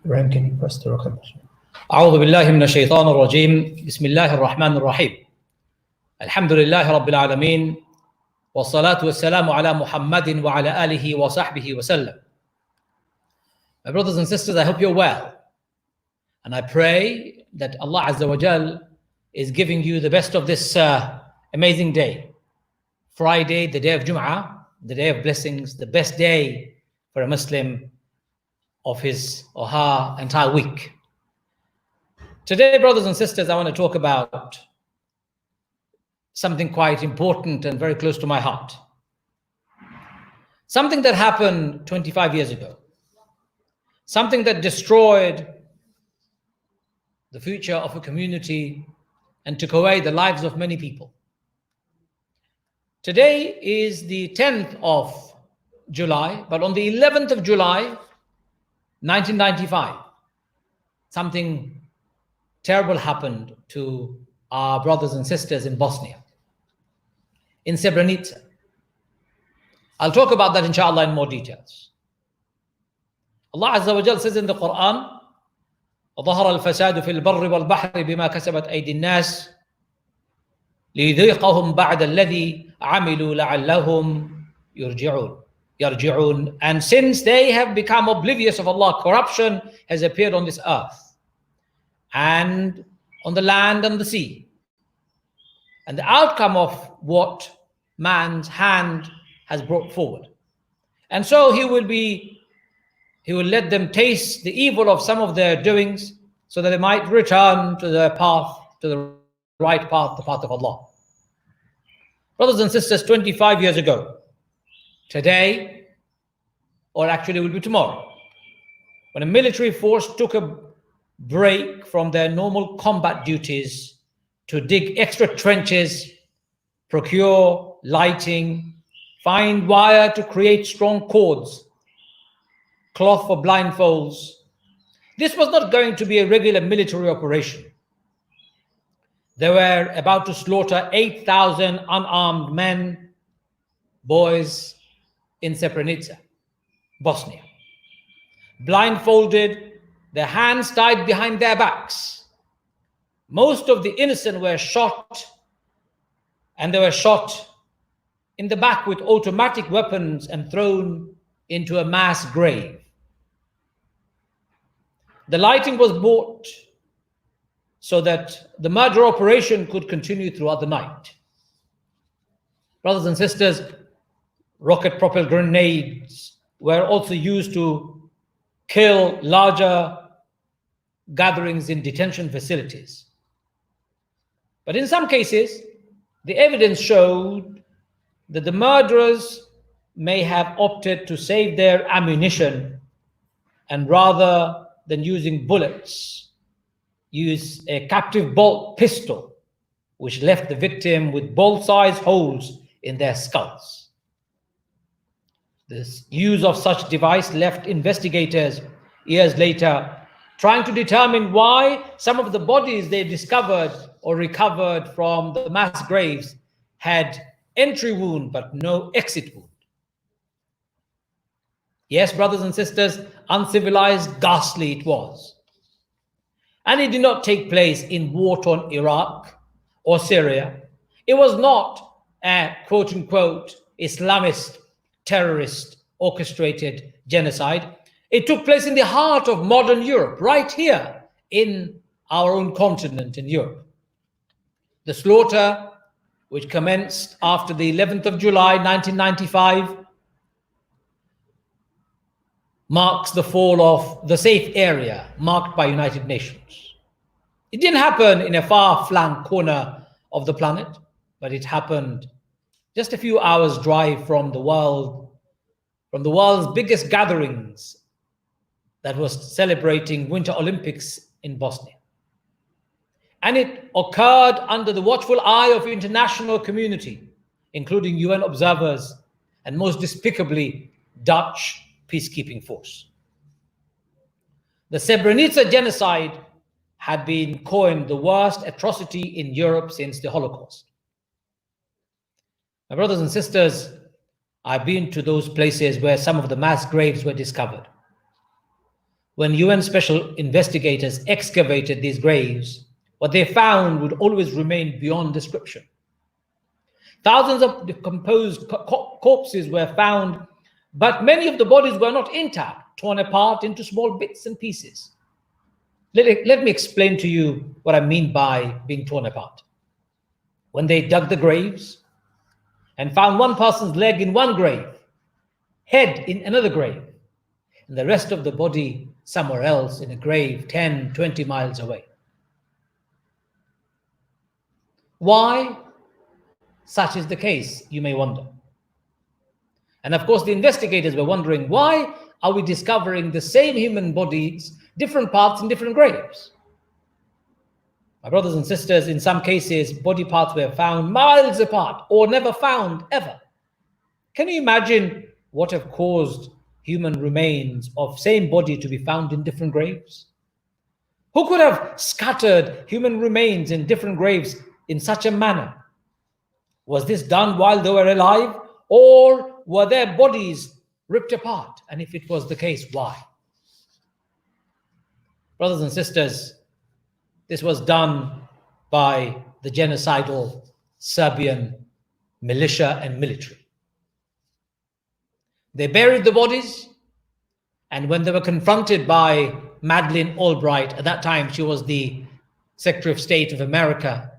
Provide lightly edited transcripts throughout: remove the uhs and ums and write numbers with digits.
Ram, can you press the record button? أعوذ بالله من الشيطان الرجيم بسم الله الرحمن الرحيم الحمد لله رب العالمين والصلاة والسلام على محمد وعلى آله وصحبه وسلم. My brothers and sisters, I hope you're well, and I pray that Allah Azza wa Jal is giving you the best of this amazing day, Friday, the day of Jum'ah, the day of blessings, the best day for a Muslim of his or her entire week. Today, brothers and sisters, I want to talk about something quite important and very close to my heart. Something that happened 25 years ago. Something that destroyed the future of a community and took away the lives of many people. Today is the 10th of July, but on the 11th of July, 1995, something terrible happened to our brothers and sisters in Bosnia, in Srebrenica. I'll talk about that inshallah in more details. Allah Azza wa Jal says in the Quran, وَظَهَرَ الْفَسَادُ فِي الْبَرِّ وَالْبَحْرِ بِمَا كَسَبَتْ أَيْدِي النَّاسِ لِيُذِيقَهُمْ بَعْدَ الَّذِي عَمِلُوا لَعَلَّهُمْ يَرْجِعُونَ. And since they have become oblivious of Allah, corruption has appeared on this earth and on the land and the sea. And the outcome of what man's hand has brought forward. And so he will let them taste the evil of some of their doings so that they might return to the path, to the right path, the path of Allah. Brothers and sisters, 25 years ago, today, or actually it will be tomorrow, when a military force took a break from their normal combat duties to dig extra trenches, procure lighting, find wire to create strong cords, cloth for blindfolds. This was not going to be a regular military operation. They were about to slaughter 8,000 unarmed men, boys in Srebrenica, Bosnia. Blindfolded, their hands tied behind their backs. Most of the innocent were shot, and they were shot in the back with automatic weapons and thrown into a mass grave. The lighting was bought so that the murder operation could continue throughout the night. Brothers and sisters, rocket-propelled grenades were also used to kill larger gatherings in detention facilities. But in some cases, the evidence showed that the murderers may have opted to save their ammunition and rather than using bullets, use a captive bolt pistol, which left the victim with bolt-sized holes in their skulls. This use of such device left investigators years later trying to determine why some of the bodies they discovered or recovered from the mass graves had entry wound but no exit wound. Yes, brothers and sisters, uncivilized, ghastly it was. And it did not take place in war-torn Iraq or Syria. It was not a quote-unquote Islamist terrorist orchestrated genocide. It took place in the heart of modern Europe, right here in our own continent in Europe. The slaughter, which commenced after the 11th of July 1995, marks the fall of the safe area marked by United Nations. It didn't happen in a far-flung corner of the planet, but it happened just a few hours' drive from the world's biggest gatherings that was celebrating Winter Olympics in Bosnia. And it occurred under the watchful eye of the international community, including UN observers and most despicably Dutch peacekeeping force. The Srebrenica genocide had been coined the worst atrocity in Europe since the Holocaust. My brothers and sisters, I've been to those places where some of the mass graves were discovered. When UN special investigators excavated these graves, what they found would always remain beyond description. Thousands of decomposed corpses were found, but many of the bodies were not intact, torn apart into small bits and pieces. Let me explain to you what I mean by being torn apart. When they dug the graves and found one person's leg in one grave, head in another grave, and the rest of the body somewhere else in a grave 10, 20 miles away. Why such is the case, you may wonder. And of course, the investigators were wondering, why are we discovering the same human bodies, different parts in different graves? My brothers and sisters, in some cases, body parts were found miles apart or never found ever. Can you imagine what have caused human remains of same body to be found in different graves? Who could have scattered human remains in different graves in such a manner? Was this done while they were alive, or were their bodies ripped apart? And if it was the case, why? Brothers and sisters, this was done by the genocidal Serbian militia and military. They buried the bodies, and when they were confronted by Madeleine Albright, at that time she was the Secretary of State of America,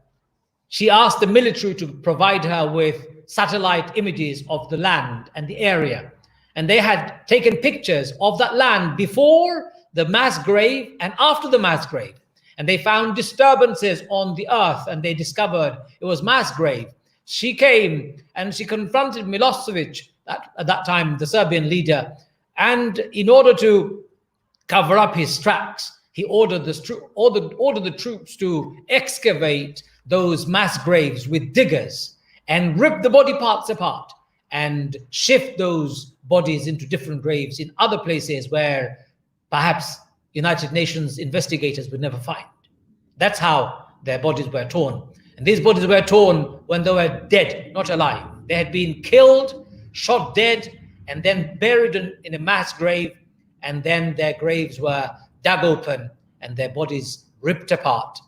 she asked the military to provide her with satellite images of the land and the area. And they had taken pictures of that land before the mass grave and after the mass grave. And they found disturbances on the earth, and they discovered it was mass grave. She came and she confronted Milosevic, at that time the Serbian leader, and in order to cover up his tracks, he ordered the troops to excavate those mass graves with diggers and rip the body parts apart and shift those bodies into different graves in other places where perhaps United Nations investigators would never find. That's how their bodies were torn. And these bodies were torn when they were dead, not alive. They had been killed, shot dead, and then buried in a mass grave, and then their graves were dug open and their bodies ripped apart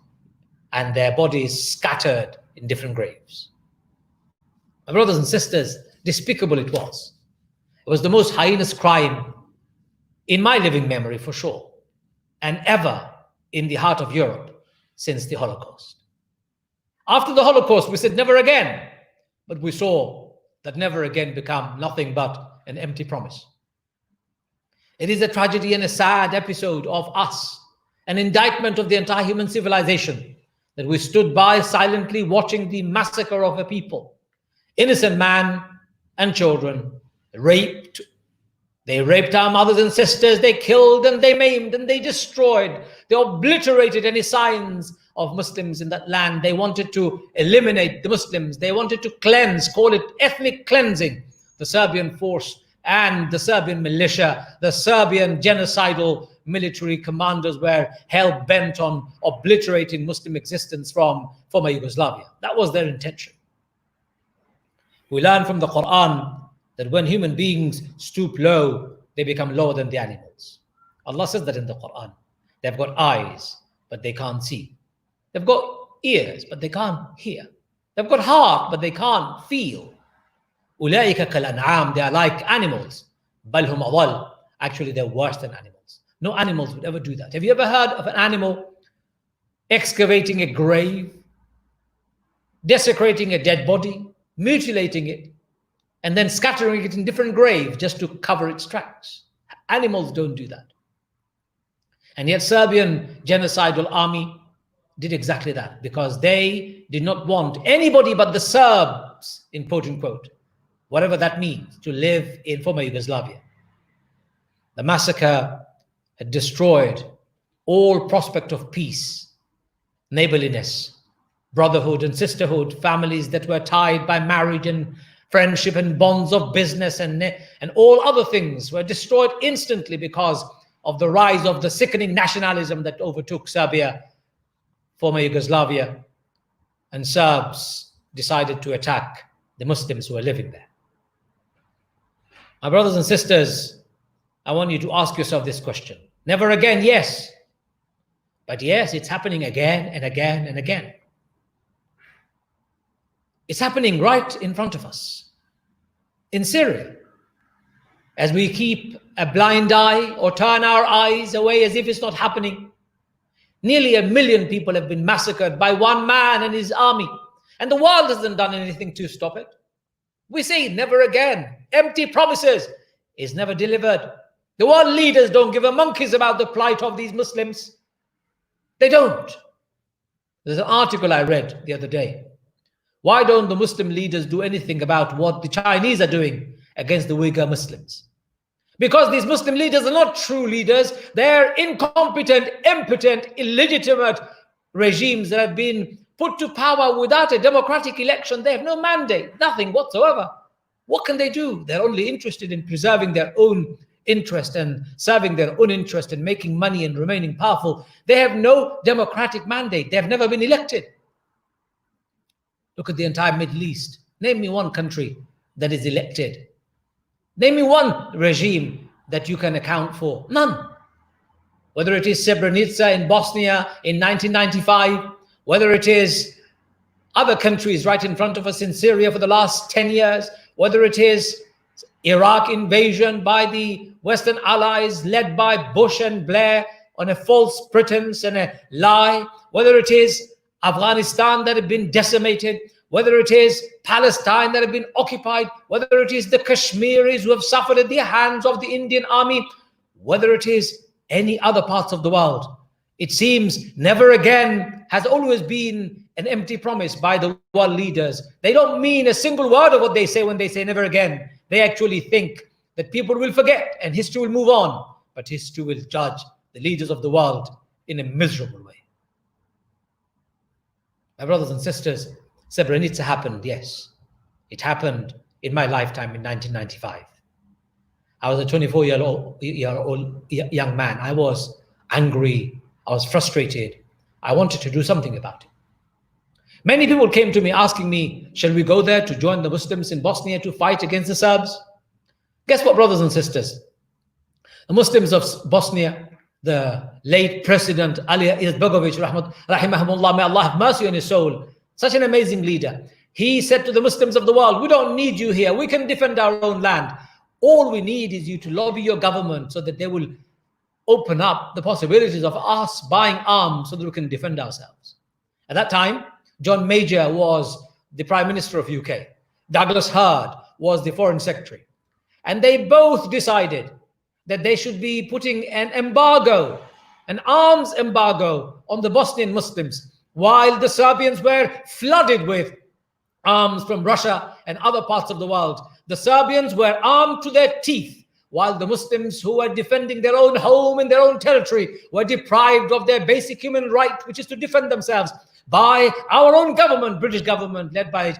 and their bodies scattered in different graves. My brothers and sisters, despicable it was. It was the most heinous crime in my living memory, for sure, and ever in the heart of Europe since the Holocaust. After the Holocaust, we said never again, but we saw that never again become nothing but an empty promise. It is a tragedy and a sad episode of us, an indictment of the entire human civilization, that we stood by silently watching the massacre of a people, innocent man and children, raped. They raped our mothers and sisters, they killed and they maimed and they destroyed. They obliterated any signs of Muslims in that land. They wanted to eliminate the Muslims. They wanted to cleanse, call it ethnic cleansing. The Serbian force and the Serbian militia, the Serbian genocidal military commanders were hell-bent on obliterating Muslim existence from former Yugoslavia. That was their intention. We learn from the Quran that when human beings stoop low, they become lower than the animals. Allah says that in the Quran. They've got eyes, but they can't see. They've got ears, but they can't hear. They've got heart, but they can't feel. أُولَٰئِكَ كَالْأَنْعَامِ. They are like animals. بَلْ هُمْ أَضَلُّ. Actually, they're worse than animals. No animals would ever do that. Have you ever heard of an animal excavating a grave, desecrating a dead body, mutilating it, and then scattering it in different graves just to cover its tracks? Animals don't do that. And yet Serbian genocidal army did exactly that, because they did not want anybody but the Serbs, in quote unquote, whatever that means, to live in former Yugoslavia. The massacre had destroyed all prospect of peace, neighborliness, brotherhood and sisterhood, families that were tied by marriage and friendship and bonds of business and all other things were destroyed instantly because of the rise of the sickening nationalism that overtook Serbia, former Yugoslavia, and Serbs decided to attack the Muslims who were living there. My brothers and sisters, I want you to ask yourself this question. Never again, yes. But yes, it's happening again and again and again. It's happening right in front of us. In Syria, as we keep a blind eye or turn our eyes away as if it's not happening, nearly 1 million people have been massacred by one man and his army, and the world hasn't done anything to stop it. We say never again. Empty promises is never delivered. The world leaders don't give a monkeys about the plight of these Muslims. They don't. There's an article I read the other day. Why don't the Muslim leaders do anything about what the Chinese are doing against the Uyghur Muslims? Because these Muslim leaders are not true leaders. They're incompetent, impotent, illegitimate regimes that have been put to power without a democratic election. They have no mandate, nothing whatsoever. What can they do? They're only interested in preserving their own interest and serving their own interest and making money and remaining powerful. They have no democratic mandate. They have never been elected. Look at the entire Middle East. Name me one country that is elected. Name me one regime that you can account for. None. Whether it is Srebrenica in Bosnia in 1995, whether it is other countries right in front of us in Syria for the last 10 years, whether it is Iraq invasion by the Western allies led by Bush and Blair on a false pretense and a lie, whether it is Afghanistan that had been decimated, whether it is Palestine that had been occupied, whether it is the Kashmiris who have suffered at the hands of the Indian army, whether it is any other parts of the world. It seems never again has always been an empty promise by the world leaders. They don't mean a single word of what they say when they say never again. They actually think that people will forget and history will move on, but history will judge the leaders of the world in a miserable way. My brothers and sisters, Srebrenica happened, yes. It happened in my lifetime in 1995. I was a 24-year-old young man. I was angry. I was frustrated. I wanted to do something about it. Many people came to me asking me, shall we go there to join the Muslims in Bosnia to fight against the Serbs? Guess what, brothers and sisters? The Muslims of Bosnia, the late President Ali Izetbegovic, rahimahumullah, may Allah have mercy on his soul, such an amazing leader. He said to the Muslims of the world, we don't need you here. We can defend our own land. All we need is you to lobby your government so that they will open up the possibilities of us buying arms so that we can defend ourselves. At that time, John Major was the Prime Minister of UK. Douglas Hurd was the Foreign Secretary. And they both decided that they should be putting an embargo, an arms embargo on the Bosnian Muslims, while the Serbians were flooded with arms from Russia and other parts of the world. The Serbians were armed to their teeth, while the Muslims who were defending their own home and their own territory were deprived of their basic human right, which is to defend themselves, by our own government, British government, led by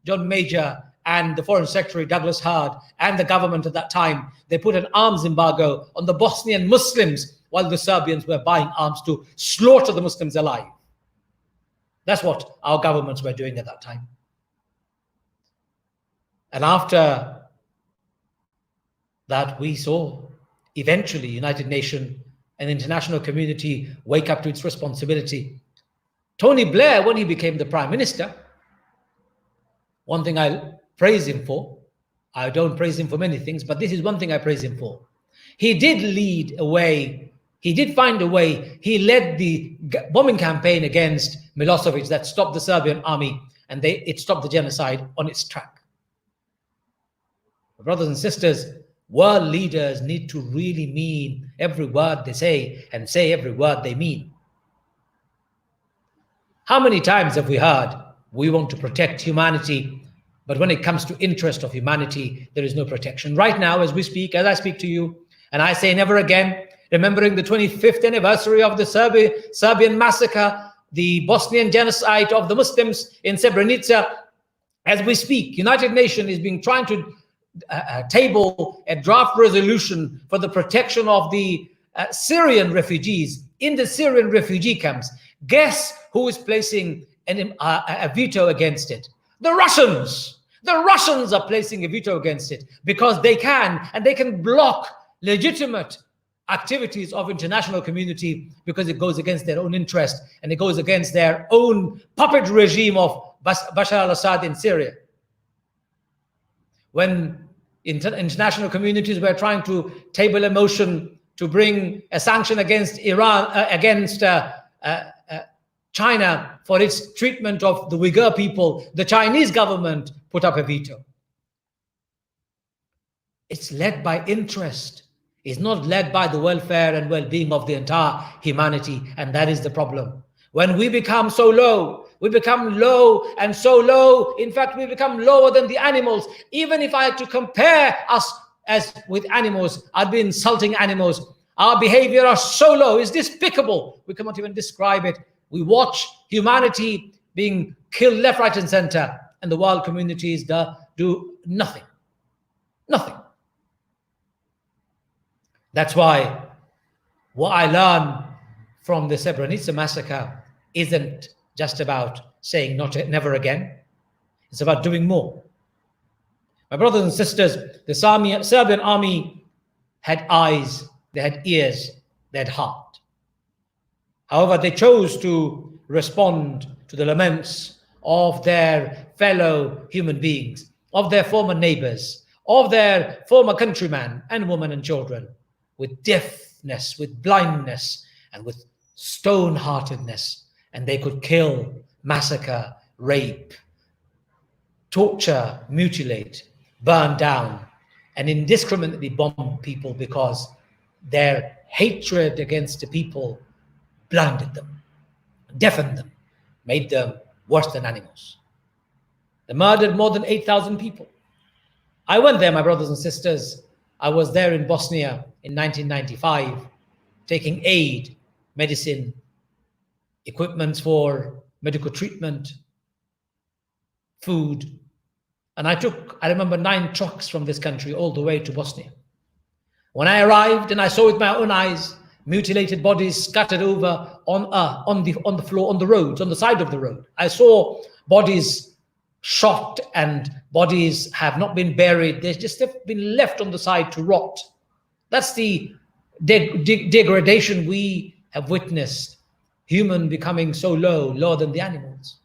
John Major and the Foreign Secretary Douglas Hurd and the government at that time. They put an arms embargo on the Bosnian Muslims while the Serbians were buying arms to slaughter the Muslims alive. That's what our governments were doing at that time. And after that, we saw eventually United Nations and the international community wake up to its responsibility. Tony Blair, when he became the Prime Minister, one thing I praise him for, I don't praise him for many things, but this is one thing I praise him for. He did lead a way, he did find a way, he led the bombing campaign against Milosevic that stopped the Serbian army and it stopped the genocide on its track. Brothers and sisters, world leaders need to really mean every word they say and say every word they mean. How many times have we heard, we want to protect humanity, but when it comes to interest of humanity, there is no protection. Right now, as we speak, as I speak to you, and I say never again, remembering the 25th anniversary of the Serbian massacre, the Bosnian genocide of the Muslims in Srebrenica, as we speak, United Nations is being trying to table a draft resolution for the protection of the Syrian refugees in the Syrian refugee camps. Guess who is placing a veto against it? The Russians. The Russians are placing a veto against it because they can, and they can block legitimate activities of international community because it goes against their own interest and it goes against their own puppet regime of Bashar al-Assad in Syria. When international communities were trying to table a motion to bring a sanction against Iran, against China for its treatment of the Uyghur people, the Chinese government put up a veto. It's led by interest. It's not led by the welfare and well-being of the entire humanity, and that is the problem. When we become so low, we become low and so low, in fact, we become lower than the animals. Even if I had to compare us as with animals, I'd be insulting animals. Our behavior is so low, it's despicable. We cannot even describe it. We watch humanity being killed left, right, and center, and the world communities do nothing. Nothing. That's why what I learned from the Srebrenica massacre isn't just about saying never again. It's about doing more. My brothers and sisters, the Serbian army had eyes, they had ears, they had heart. However, they chose to respond to the laments of their fellow human beings, of their former neighbors, of their former countrymen and women and children, with deafness, with blindness, and with stone-heartedness. And they could kill, massacre, rape, torture, mutilate, burn down, and indiscriminately bomb people because their hatred against the people blinded them, deafened them, made them worse than animals. They murdered more than 8,000 people. I went there, my brothers and sisters. I was there in Bosnia in 1995, taking aid, medicine, equipment for medical treatment, food. And I remember 9 trucks from this country all the way to Bosnia. When I arrived and I saw with my own eyes mutilated bodies scattered over on the floor, on the roads, on the side of the road. I saw bodies shot and bodies have not been buried. They've just been left on the side to rot. That's the degradation we have witnessed. Human becoming so lower than the animals.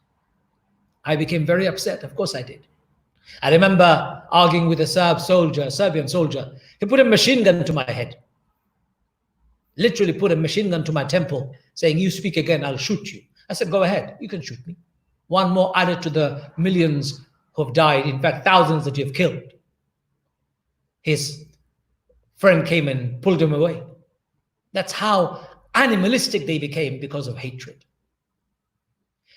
I became very upset. Of course I did. I remember arguing with a Serbian soldier. He put a machine gun to my head. Literally put a machine gun to my temple, saying, "You speak again, I'll shoot you." I said, "Go ahead, you can shoot me." One more added to the millions who have died, in fact, thousands that you have killed. His friend came and pulled him away. That's how animalistic they became because of hatred.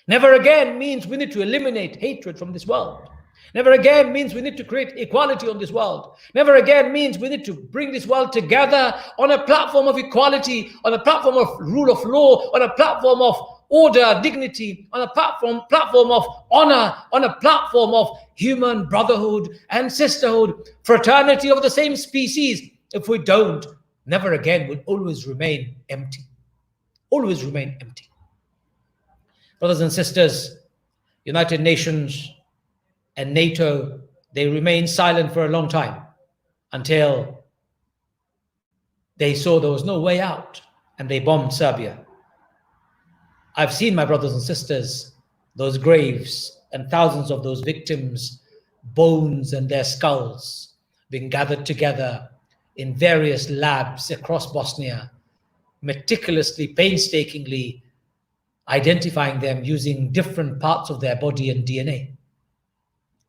Never again means we need to eliminate hatred from this world. Never again means we need to create equality on this world. Never again means we need to bring this world together on a platform of equality, on a platform of rule of law, on a platform of order, dignity, on a platform of honor, on a platform of human brotherhood and sisterhood, fraternity of the same species. If we don't, never again will always remain empty. Always remain empty. Brothers and sisters, United Nations and NATO, they remained silent for a long time until they saw there was no way out and they bombed Serbia. I've seen, my brothers and sisters, those graves and thousands of those victims, bones and their skulls being gathered together in various labs across Bosnia, meticulously, painstakingly identifying them using different parts of their body and DNA,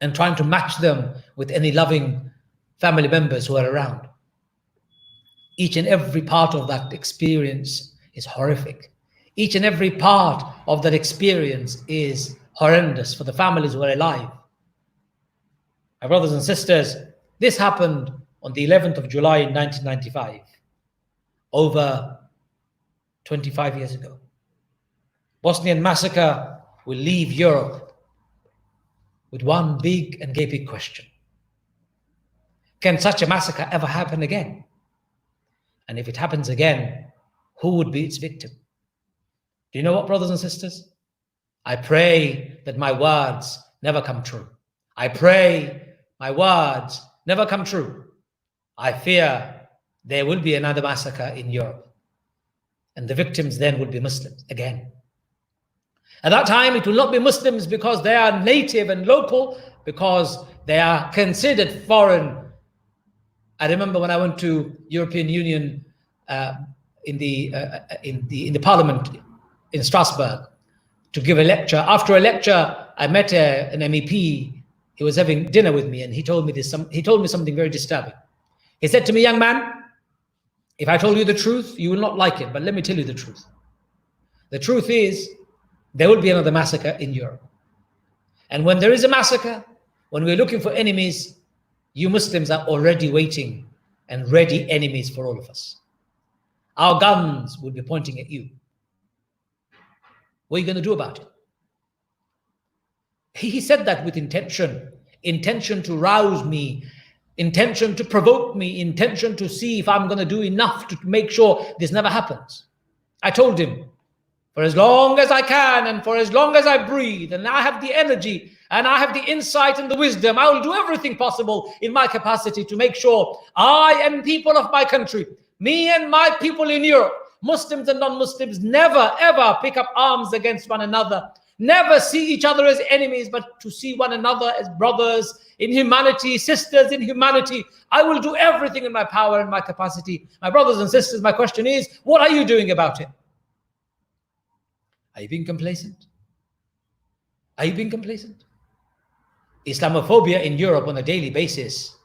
and trying to match them with any loving family members who are around. Each and every part of that experience is horrific. Each and every part of that experience is horrendous for the families who are alive. My brothers and sisters, this happened on the 11th of July in 1995, over 25 years ago. Bosnian massacre will leave Europe with one big and gaping question. Can such a massacre ever happen again? And if it happens again, who would be its victim? Do you know what, brothers and sisters? I pray that my words never come true. I pray my words never come true. I fear there will be another massacre in Europe. And the victims then will be Muslims again. At that time, it will not be Muslims because they are native and local, because they are considered foreign. I remember when I went to European Union in the Parliament in Strasbourg to give a lecture. After a lecture, I met an MEP. He was having dinner with me, and he told me something very disturbing. He said to me, "Young man, if I told you the truth, you will not like it, but let me tell you the truth. The truth is, there will be another massacre in Europe. And when there is a massacre, when we're looking for enemies, you Muslims are already waiting and ready enemies for all of us. Our guns will be pointing at you. What are you going to do about it?" He said that with intention to rouse me, intention to provoke me, intention to see if I'm going to do enough to make sure this never happens. I told him, for as long as I can and for as long as I breathe and I have the energy and I have the insight and the wisdom, I will do everything possible in my capacity to make sure I and people of my country, me and my people in Europe, Muslims and non-Muslims, never ever pick up arms against one another, never see each other as enemies, but to see one another as brothers in humanity, sisters in humanity. I will do everything in my power and my capacity. My brothers and sisters, my question is, what are you doing about it? Are you being complacent? Are you being complacent? Islamophobia in Europe on a daily basis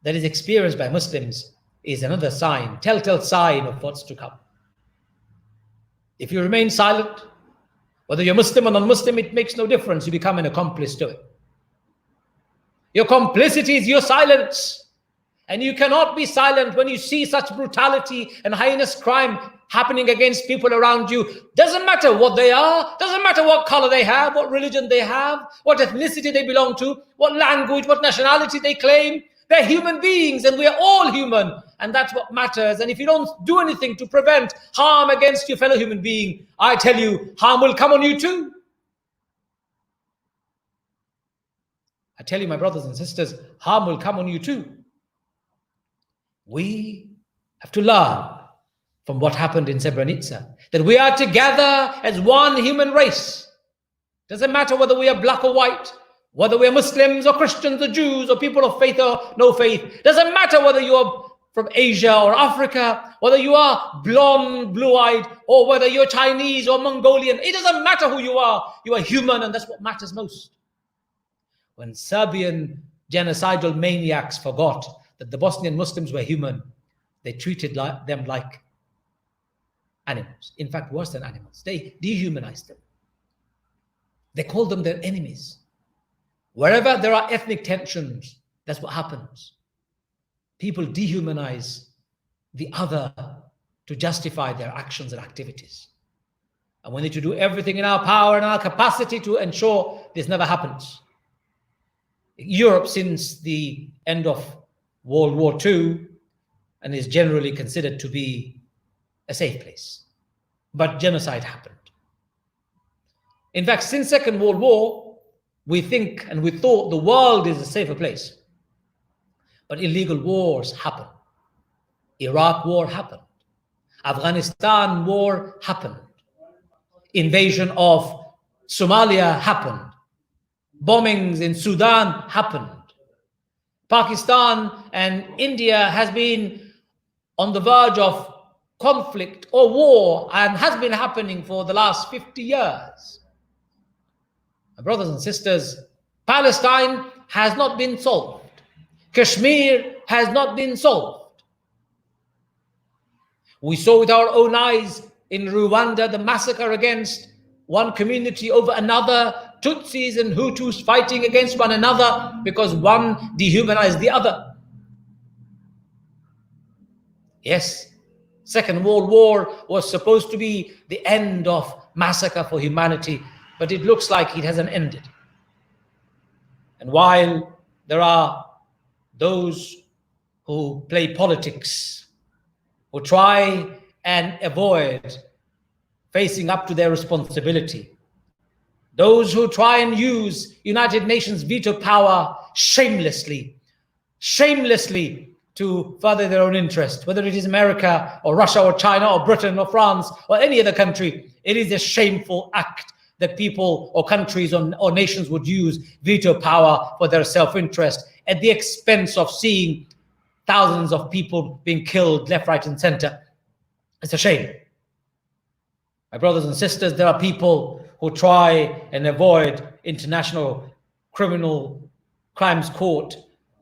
that is experienced by Muslims is another sign, telltale sign of what's to come. If you remain silent, whether you're Muslim or non-Muslim, it makes no difference. You become an accomplice to it. Your complicity is your silence. And you cannot be silent when you see such brutality and heinous crime happening against people around you. Doesn't matter what they are, doesn't matter what color they have, what religion they have, what ethnicity they belong to, what language, what nationality they claim. They're human beings and we are all human. And that's what matters. And if you don't do anything to prevent harm against your fellow human being, I tell you, harm will come on you too. I tell you, my brothers and sisters, harm will come on you too. We have to learn from what happened in Srebrenica, that we are together as one human race. Doesn't matter whether we are black or white, whether we are Muslims or Christians or Jews or people of faith or no faith. Doesn't matter whether you are from Asia or Africa, whether you are blonde, blue-eyed, or whether you're Chinese or Mongolian. It doesn't matter who you are human, and that's what matters most. When Serbian genocidal maniacs forgot that the Bosnian Muslims were human, they treated them like animals. In fact, worse than animals. They dehumanized them. They called them their enemies. Wherever there are ethnic tensions, that's what happens. People dehumanize the other to justify their actions and activities. And we need to do everything in our power and our capacity to ensure this never happens. Europe, since the end of World War II, and is generally considered to be a safe place. But genocide happened. In fact, since Second World War, we think and we thought the world is a safer place. But illegal wars happened. Iraq war happened. Afghanistan war happened. Invasion of Somalia happened. Bombings in Sudan happened. Pakistan and India has been on the verge of conflict or war and has been happening for the last 50 years. My brothers and sisters, Palestine has not been solved. Kashmir has not been solved. We saw with our own eyes in Rwanda the massacre against one community over another, Tutsis and Hutus fighting against one another because one dehumanized the other. Yes, Second World War was supposed to be the end of massacre for humanity, but it looks like it hasn't ended. And while there are those who play politics, who try and avoid facing up to their responsibility, those who try and use United Nations veto power shamelessly to further their own interest, whether it is America or Russia or China or Britain or France or any other country. It is a shameful act that people or countries or nations would use veto power for their self-interest at the expense of seeing thousands of people being killed left, right, and center. It's a shame. My brothers and sisters, there are people who try and avoid International Criminal Crimes Court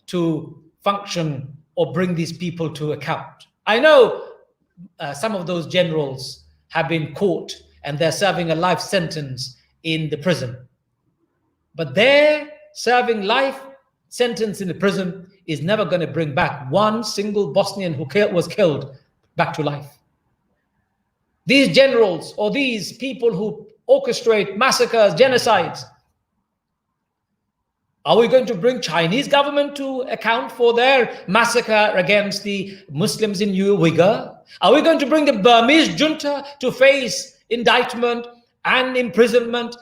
to function or bring these people to account. I know some of those generals have been caught and they're serving a life sentence in the prison. But their serving life sentence in the prison is never going to bring back one single Bosnian who was killed back to life. These generals or these people who orchestrate massacres, genocides, are we going to bring Chinese government to account for their massacre against the Muslims in Uyghur? Are we going to bring the Burmese junta to face indictment and imprisonment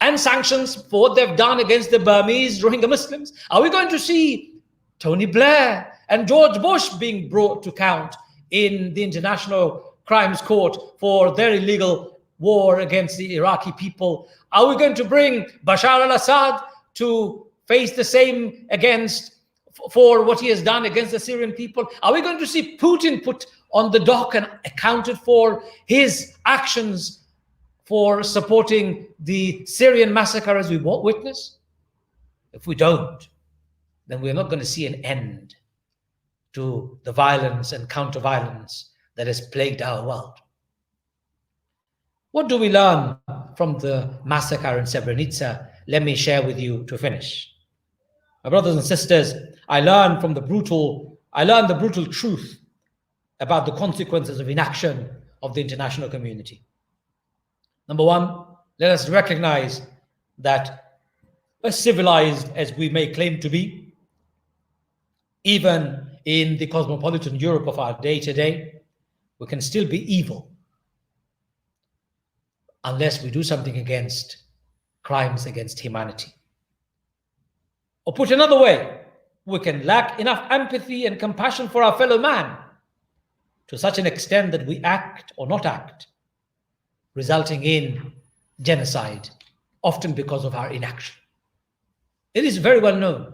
and sanctions for what they've done against the Burmese Rohingya Muslims? Are we going to see Tony Blair and George Bush being brought to account in the International Crimes Court for their illegal war against the Iraqi people? Are we going to bring Bashar al-Assad to face the same for what he has done against the Syrian people? Are we going to see Putin put on the dock and accounted for his actions for supporting the Syrian massacre as we witness? If we don't, then we're not going to see an end to the violence and counter-violence that has plagued our world. What do we learn from the massacre in Srebrenica? Let me share with you to finish. My brothers and sisters, I learned the brutal truth about the consequences of inaction of the international community. Number one, let us recognize that as civilized as we may claim to be, even in the cosmopolitan Europe of our day today, we can still be evil unless we do something against crimes against humanity. Or put another way, we can lack enough empathy and compassion for our fellow man to such an extent that we act or not act, resulting in genocide, often because of our inaction. It is very well known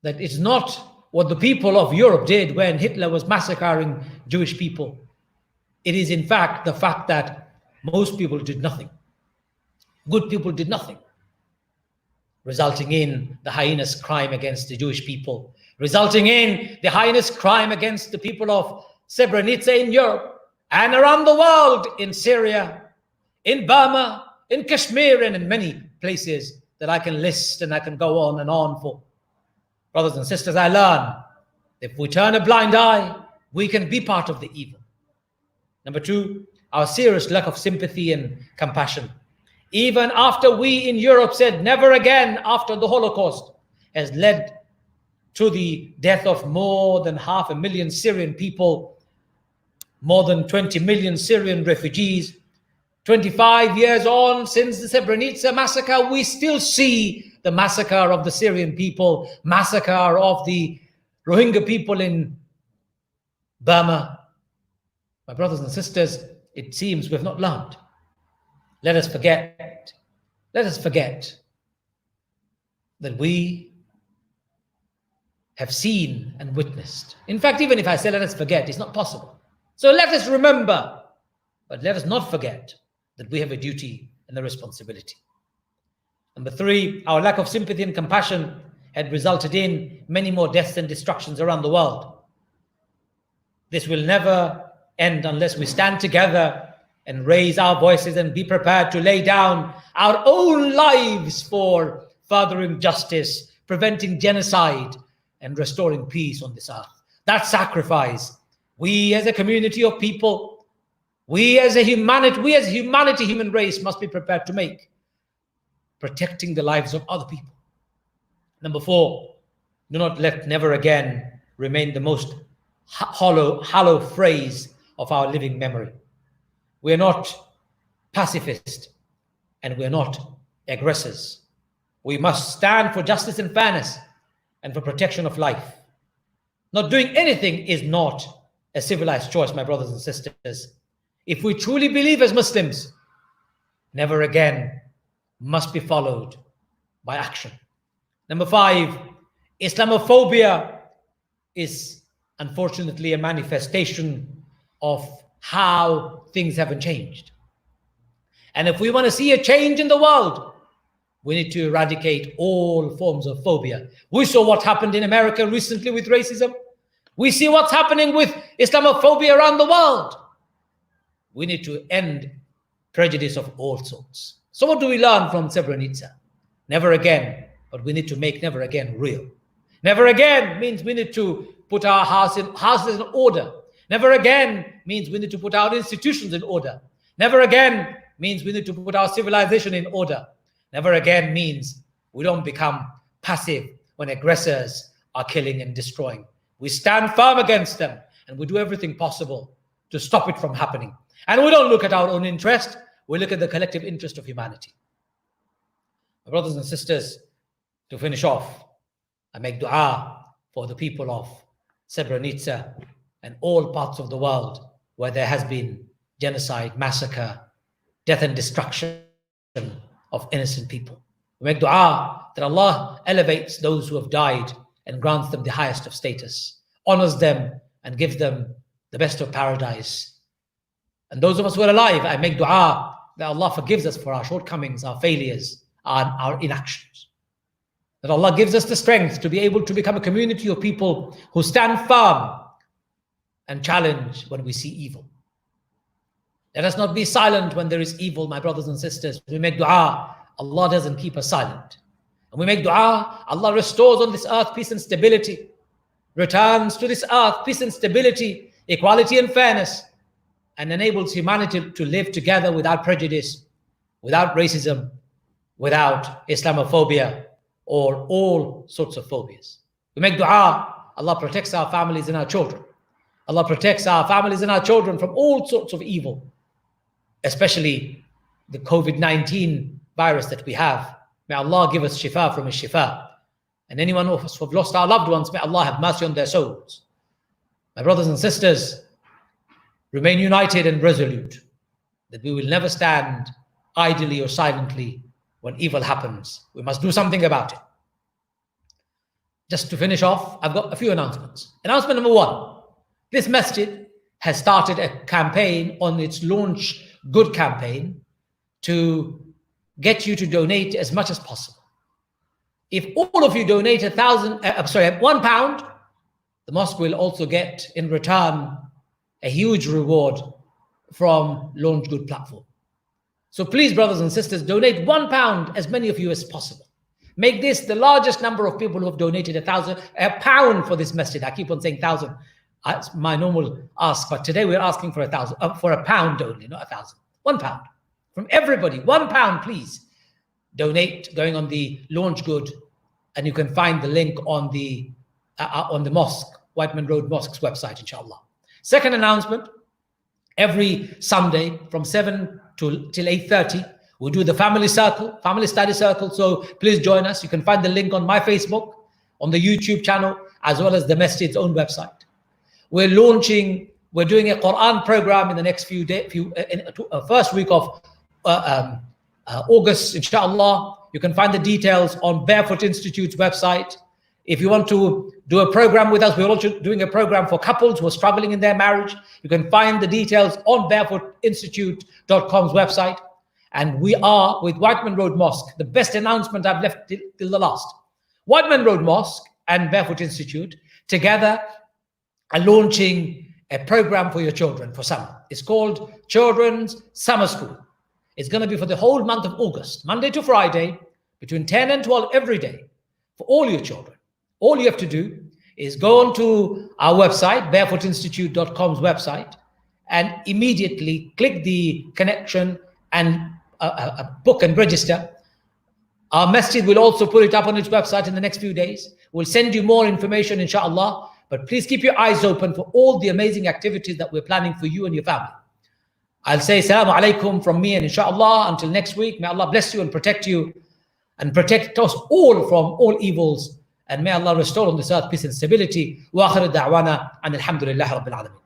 that it's not what the people of Europe did when Hitler was massacring Jewish people. It is in fact the fact that most people did nothing. Good people did nothing, resulting in the heinous crime against the Jewish people, resulting in the heinous crime against the people of Srebrenica in Europe and around the world, in Syria, in Burma, in Kashmir, and in many places that I can list and I can go on and on for. Brothers and sisters, I learn if we turn a blind eye, we can be part of the evil. Number two, our serious lack of sympathy and compassion. Even after we in Europe said never again after the Holocaust, has led to the death of more than 500,000 Syrian people, more than 20 million Syrian refugees. 25 years on since the Srebrenica massacre, we still see the massacre of the Syrian people, massacre of the Rohingya people in Burma. My brothers and sisters, it seems we've not learned. Let us forget that we have seen and witnessed. In fact, even if I say let us forget, it's not possible. So let us remember, but let us not forget that we have a duty and a responsibility. Number three, our lack of sympathy and compassion had resulted in many more deaths and destructions around the world. This will never end unless we stand together and raise our voices and be prepared to lay down our own lives for furthering justice, preventing genocide, and restoring peace on this earth. That sacrifice, we as a community of people, we as humanity, human race, must be prepared to make, protecting the lives of other people. Number four, do not let never again remain the most hollow phrase of our living memory. We are not pacifists and we are not aggressors. We must stand for justice and fairness and for protection of life. Not doing anything is not a civilized choice, my brothers and sisters. If we truly believe as Muslims, never again must be followed by action. Number 5, Islamophobia is unfortunately a manifestation of how things haven't changed. And if we want to see a change in the world, we need to eradicate all forms of phobia. We saw what happened in America recently with racism. We see what's happening with Islamophobia around the world. We need to end prejudice of all sorts. So what do we learn from Srebrenica? Never again, but we need to make never again real. Never again means we need to put our houses in order. Never again means we need to put our institutions in order. Never again means we need to put our civilization in order. Never again means we don't become passive when aggressors are killing and destroying. We stand firm against them and we do everything possible to stop it from happening. And we don't look at our own interest, we look at the collective interest of humanity. My brothers and sisters, to finish off, I make dua for the people of Srebrenica and all parts of the world where there has been genocide, massacre, death and destruction of innocent people. We make dua that Allah elevates those who have died and grants them the highest of status, honors them and gives them the best of paradise. And those of us who are alive, I make dua that Allah forgives us for our shortcomings, our failures, our inactions. That Allah gives us the strength to be able to become a community of people who stand firm and challenge when we see evil. Let us not be silent when there is evil, my brothers and sisters. We make dua, Allah doesn't keep us silent. And we make dua, Allah restores on this earth peace and stability, returns to this earth peace and stability, equality and fairness, and enables humanity to live together without prejudice, without racism, without Islamophobia, or all sorts of phobias. We make dua, Allah protects our families and our children. Allah protects our families and our children from all sorts of evil, especially the COVID-19 virus that we have. May Allah give us shifa from His shifa. And anyone of us who have lost our loved ones, may Allah have mercy on their souls. My brothers and sisters, remain united and resolute that we will never stand idly or silently when evil happens. We must do something about it. Just to finish off, I've got a few announcements. Announcement number 1, this masjid has started a campaign on its Launch Good campaign to get you to donate as much as possible. If all of you donate £1, the mosque will also get in return a huge reward from Launch Good platform. So please, brothers and sisters, donate £1, as many of you as possible. Make this the largest number of people who have donated £1 for this masjid. I keep on saying 1,000. It's my normal ask, but today we're asking for 1,000, for £1 only, not 1,000. £1 from everybody. £1, please. Donate going on the Launch Good, and you can find the link on the mosque, Whiteman Road Mosque's website, inshallah. Second announcement: every Sunday from 7 till 8:30, we'll do the family study circle. So please join us. You can find the link on my Facebook, on the YouTube channel, as well as the masjid's own website. We're doing a Quran program in the next first week of August, inshallah. You can find the details on Barefoot Institute's website. If you want to do a program with us, we're also doing a program for couples who are struggling in their marriage. You can find the details on barefootinstitute.com's website. And we are with Whiteman Road Mosque, the best announcement I've left till the last. Whiteman Road Mosque and Barefoot Institute together are launching a program for your children for summer. It's called Children's Summer School. It's going to be for the whole month of August, Monday to Friday, between 10 and 12 every day, for all your children. All you have to do is go onto our website, barefootinstitute.com's website, and immediately click the connection and book and register. Our masjid will also put it up on its website in the next few days. We'll send you more information, inshallah. But please keep your eyes open for all the amazing activities that we're planning for you and your family. I'll say Assalamu alaikum from me, and inshallah, until next week, may Allah bless you and protect us all from all evils. And may Allah restore on this earth peace and stability. وآخر دعوانا أن الحمد لله رب العالمين.